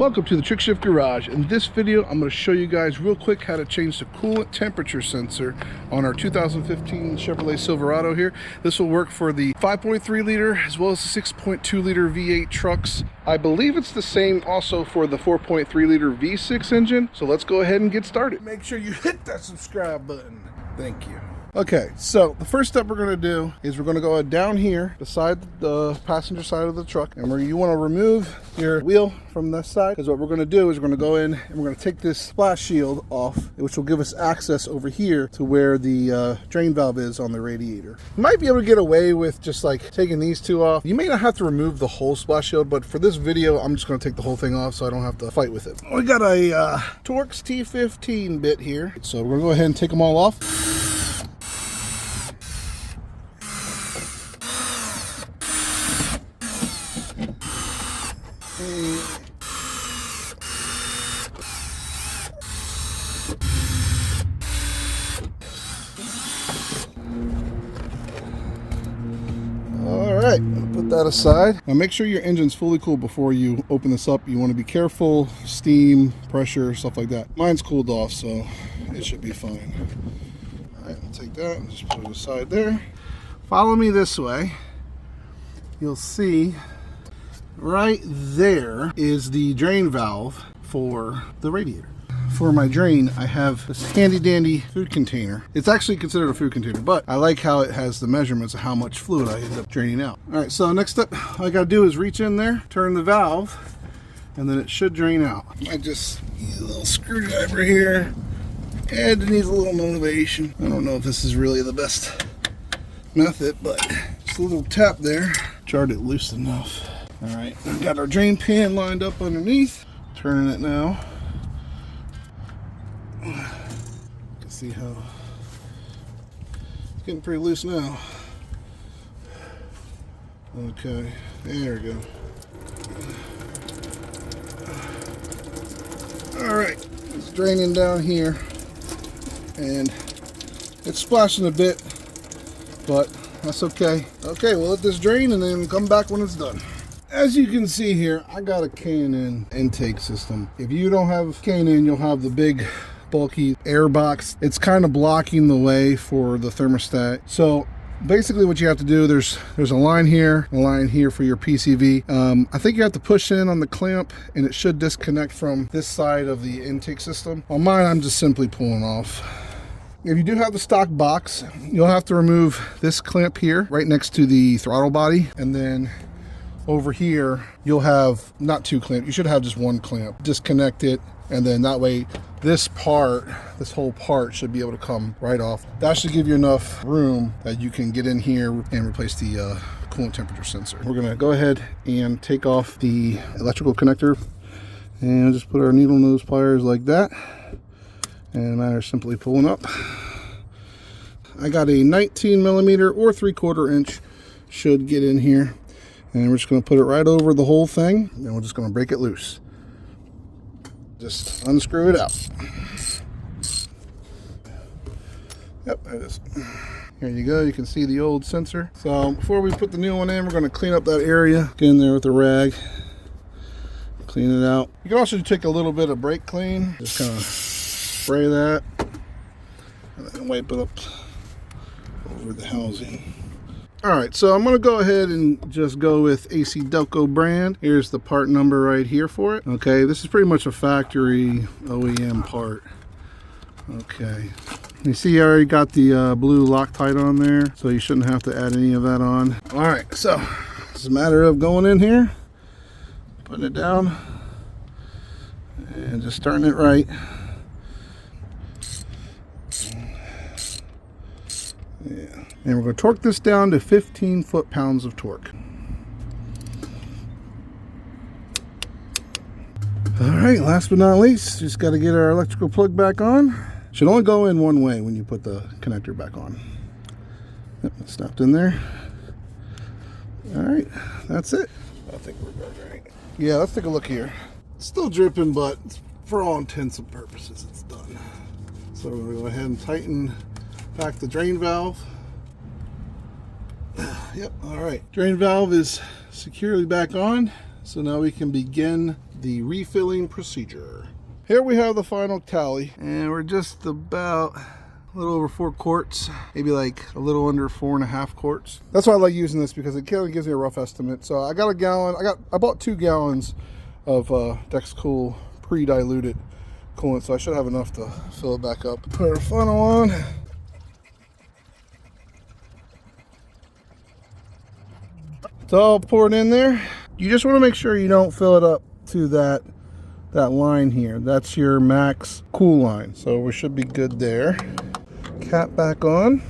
Welcome to the Trick Shift Garage. In this video, I'm going to show you guys real quick how to change the coolant temperature sensor on our 2015 Chevrolet Silverado here. This will work for the 5.3 liter as well as the 6.2 liter V8 trucks. I believe it's the same also for the 4.3 liter V6 engine. So let's go ahead and get started. Make sure you hit that subscribe button. Thank you. Okay, so the first step we're going to do is we're going to go down here beside the passenger side of the truck, and you want to remove your wheel from this side, because what we're going to do is we're going to go in and we're going to take this splash shield off, which will give us access over here to where the drain valve is on the radiator. You might be able to get away with just like taking these two off. You may not have to remove the whole splash shield, but for this video I'm just going to take the whole thing off so I don't have to fight with it. We got a Torx T15 bit here, so we're going to go ahead and take them all off. Alright, put that aside. Now make sure your engine's fully cooled before you open this up. You want to be careful, steam, pressure, stuff like that. Mine's cooled off, so it should be fine. Alright, I'll take that and just put it aside there. Follow me this way. You'll see right there is the drain valve for the radiator. For my drain, I have this handy dandy food container. It's actually considered a food container, but I like how it has the measurements of how much fluid I end up draining out. All right, so next up, all I gotta do is reach in there, turn the valve, and then it should drain out. I just use a little screwdriver here, and it needs a little motivation. I don't know if this is really the best method, but just a little tap there, jarred it loose enough. All right, we've got our drain pan lined up underneath. Turning it now. You can see how it's getting pretty loose now. Okay, there we go. All right, it's draining down here, and it's splashing a bit, but that's okay. Okay, we'll let this drain and then come back when it's done. As you can see here, I got a K&N intake system. If you don't have K&N, you'll have the big bulky air box. It's kind of blocking the way for the thermostat. So basically what you have to do, there's a line here, a line here for your PCV. I think you have to push in on the clamp and it should disconnect from this side of the intake system. On mine, I'm just simply pulling off. If you do have the stock box, you'll have to remove this clamp here right next to the throttle body, and then over here you'll have not two clamps, you should have just one clamp. Disconnect it, and then that way this whole part should be able to come right off. That should give you enough room that you can get in here and replace the coolant temperature sensor. We're gonna go ahead and take off the electrical connector and just put our needle nose pliers like that, and a matter of simply pulling up. I got a 19 millimeter or 3/4 inch should get in here. And we're just going to put it right over the whole thing, and we're just going to break it loose. Just unscrew it out. Yep, there it is. Here you go, you can see the old sensor. So before we put the new one in, we're going to clean up that area. Get in there with a rag, clean it out. You can also take a little bit of brake clean, just kind of spray that, and then wipe it up over the housing. Alright, so I'm going to go ahead and just go with AC Delco brand. Here's the part number right here for it. Okay, this is pretty much a factory OEM part. Okay, you see I already got the blue Loctite on there, so you shouldn't have to add any of that on. Alright, so it's a matter of going in here, putting it down, and just starting it right. Yeah. And we're going to torque this down to 15 foot-pounds of torque. All right, last but not least, just got to get our electrical plug back on. Should only go in one way when you put the connector back on. Yep, it stopped in there. All right, that's it. I think we're good, right? Yeah, let's take a look here. It's still dripping, but for all intents and purposes, it's done. So we're going to go ahead and tighten back the drain valve. Yep, all right. Drain valve is securely back on. So now we can begin the refilling procedure. Here we have the final tally, and we're just about a little over 4 quarts, maybe like a little under 4.5 quarts. That's why I like using this, because it kind of gives me a rough estimate. So I got a gallon, I bought 2 gallons of Dexcool pre-diluted coolant, so I should have enough to fill it back up. Put our funnel on. It's all poured in there. You just want to make sure you don't fill it up to that line here. That's your max cool line, so we should be good there. Cap back on.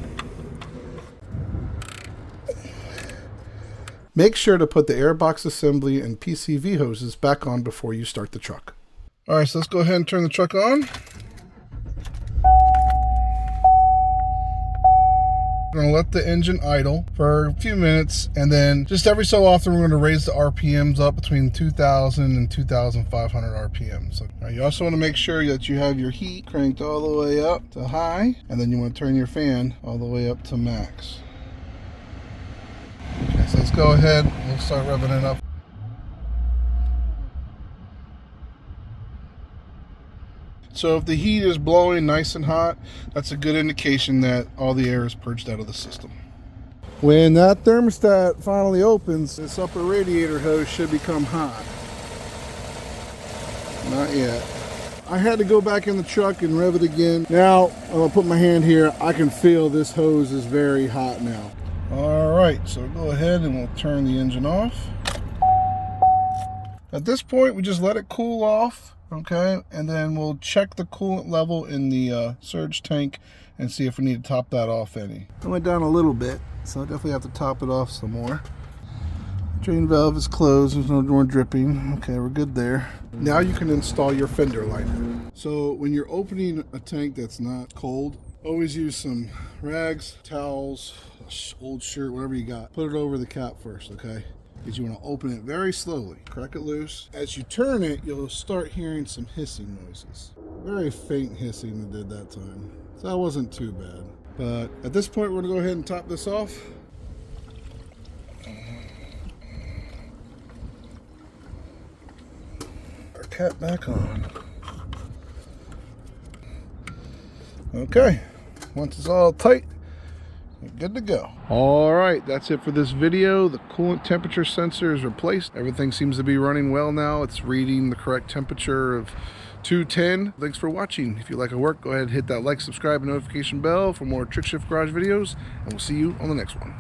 Make sure to put the airbox assembly and PCV hoses back on before you start the truck. All right, so let's go ahead and turn the truck on. We're going to let the engine idle for a few minutes, and then just every so often we're going to raise the RPMs up between 2,000 and 2,500 RPMs. So, you also want to make sure that you have your heat cranked all the way up to high, and then you want to turn your fan all the way up to max. Okay, so let's go ahead and we'll start revving it up. So if the heat is blowing nice and hot, that's a good indication that all the air is purged out of the system. When that thermostat finally opens, this upper radiator hose should become hot. Not yet. I had to go back in the truck and rev it again. Now, I'm gonna put my hand here. I can feel this hose is very hot now. All right, so go ahead and we'll turn the engine off. At this point, we just let it cool off. Okay, and then we'll check the coolant level in the surge tank and see if we need to top that off any. It went down a little bit, so I definitely have to top it off some more. Drain valve is closed, there's no more dripping. Okay, we're good there. Now you can install your fender liner. So when you're opening a tank that's not cold, always use some rags, towels, old shirt, whatever you got. Put it over the cap first, okay? Because you want to open it very slowly. Crack it loose. As you turn it, you'll start hearing some hissing noises. Very faint hissing that did that time. So that wasn't too bad. But at this point, we're going to go ahead and top this off. Our cap back on. Okay. Once it's all tight, good to go. All right, that's it for this video. The coolant temperature sensor is replaced. Everything seems to be running well now. It's reading the correct temperature of 210. Thanks for watching. If you like our work, go ahead and hit that like, subscribe, and notification bell for more Trick Shift Garage videos, and we'll see you on the next one.